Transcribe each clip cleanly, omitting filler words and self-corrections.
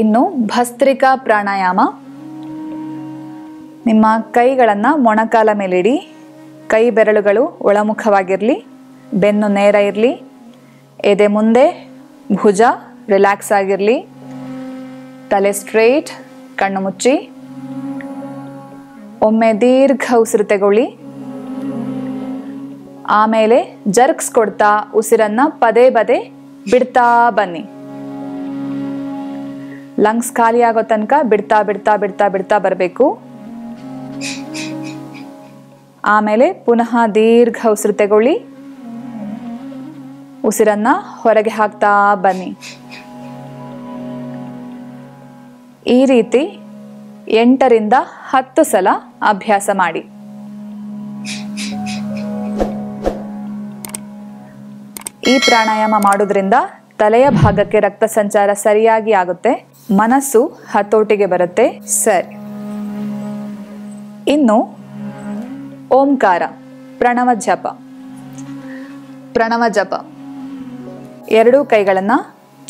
ಇನ್ನು ಭಸ್ತ್ರಿಕಾ ಪ್ರಾಣಾಯಾಮ. ನಿಮ್ಮ ಕೈಗಳನ್ನು ಮೊಣಕಾಲ ಮೇಲಿಡಿ. ಕೈ ಬೆರಳುಗಳು ಒಳಮುಖವಾಗಿರಲಿ, ಬೆನ್ನು ನೇರ ಇರಲಿ, ಎದೆ ಮುಂದೆ, ಭುಜ ರಿಲ್ಯಾಕ್ಸ್ ಆಗಿರಲಿ, ತಲೆ ಸ್ಟ್ರೇಟ್, ಕಣ್ಣು ಮುಚ್ಚಿ. ಒಮ್ಮೆ ದೀರ್ಘ ಉಸಿರು ತಗೊಳ್ಳಿ. ಆಮೇಲೆ ಜರ್ಕ್ಸ್ ಕೊಡ್ತಾ ಉಸಿರನ್ನ ಪದೇ ಪದೇ ಬಿಡ್ತಾ ಬನ್ನಿ. ಲಂಗ್ಸ್ ಖಾಲಿ ಆಗೋ ತನಕ ಬಿಡ್ತಾ ಬಿಡ್ತಾ ಬಿಡ್ತಾ ಬಿಡ್ತಾ ಬರಬೇಕು. ಆಮೇಲೆ ಪುನಃ ದೀರ್ಘ ಉಸಿರು ತಗೊಳ್ಳಿ. ಉಸಿರನ್ನ ಹೊರಗೆ ಹಾಕ್ತಾ ಬನ್ನಿ. ಈ ರೀತಿ 8 ರಿಂದ 10 ಸಲ ಅಭ್ಯಾಸ ಮಾಡಿ. ಈ ಪ್ರಾಣಾಯಾಮ ಮಾಡೋದ್ರಿಂದ ತಲೆಯ ಭಾಗಕ್ಕೆ ರಕ್ತ ಸಂಚಾರ ಸರಿಯಾಗಿ ಆಗುತ್ತೆ, ಮನಸ್ಸು ಹತೋಟಿಗೆ ಬರುತ್ತೆ. ಸರಿ, ಇನ್ನು ಓಂಕಾರ ಪ್ರಣವ ಜಪ. ಪ್ರಣವ ಜಪ 2 ಕೈಗಳನ್ನ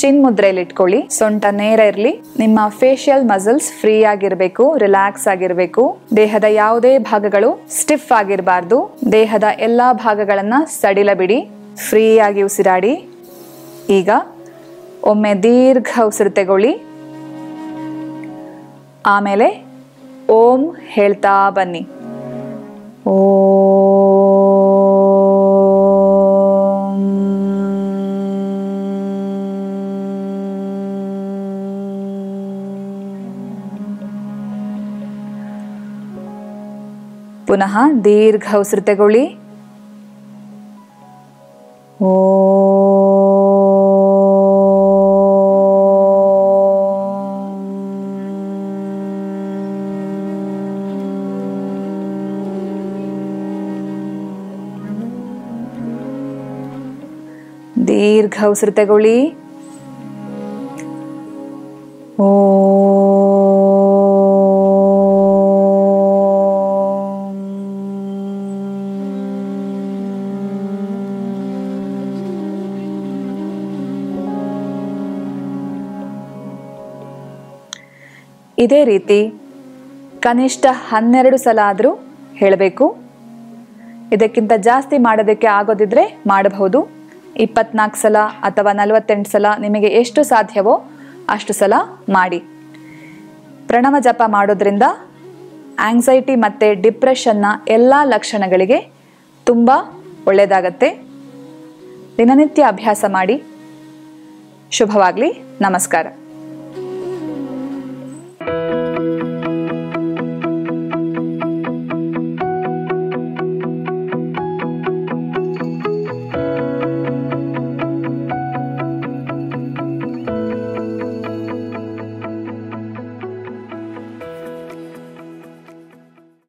ಚಿನ್ಮುದ್ರೆಯಲ್ಲಿ ಇಟ್ಕೊಳ್ಳಿ. ಸೊಂಟ ನೇರ ಇರಲಿ. ನಿಮ್ಮ ಫೇಶಿಯಲ್ ಮಸಲ್ಸ್ ಫ್ರೀ ಆಗಿರಬೇಕು, ರಿಲ್ಯಾಕ್ಸ್ ಆಗಿರಬೇಕು. ದೇಹದ ಯಾವುದೇ ಭಾಗಗಳು ಸ್ಟಿಫ್ ಆಗಿರಬಾರ್ದು. ದೇಹದ ಎಲ್ಲಾ ಭಾಗಗಳನ್ನ ಸಡಿಲ ಬಿಡಿ. ಫ್ರೀ ಆಗಿ ಉಸಿರಾಡಿ. ಈಗ ಒಮ್ಮೆ ದೀರ್ಘ ಉಸಿರು ತಗೊಳ್ಳಿ. ಆಮೇಲೆ ಓಂ ಹೇಳ್ತಾ ಬನ್ನಿ. ಪುನಃ ದೀರ್ಘ ಉಸಿರು ತಗೊಳ್ಳಿ. ದೀರ್ಘ ಉಸಿರು ತಗೊಳ್ಳಿ. ಇದೇ ರೀತಿ ಕನಿಷ್ಠ 12 ಸಲ ಆದರೂ ಹೇಳಬೇಕು. ಇದಕ್ಕಿಂತ ಜಾಸ್ತಿ ಮಾಡೋದಕ್ಕೆ ಆಗೋದಿದ್ರೆ ಮಾಡಬಹುದು. 24 ಸಲ ಅಥವಾ 48 ಸಲ ನಿಮಗೆ ಎಷ್ಟು ಸಾಧ್ಯವೋ ಅಷ್ಟು ಸಲ ಮಾಡಿ. ಪ್ರಣವ ಜಪ ಮಾಡೋದ್ರಿಂದ ಆಂಗ್ಸೈಟಿ ಮತ್ತು ಡಿಪ್ರೆಷನ್ನ ಎಲ್ಲ ಲಕ್ಷಣಗಳಿಗೆ ತುಂಬ ಒಳ್ಳೆಯದಾಗತ್ತೆ. ದಿನನಿತ್ಯ ಅಭ್ಯಾಸ ಮಾಡಿ. ಶುಭವಾಗಲಿ. ನಮಸ್ಕಾರ.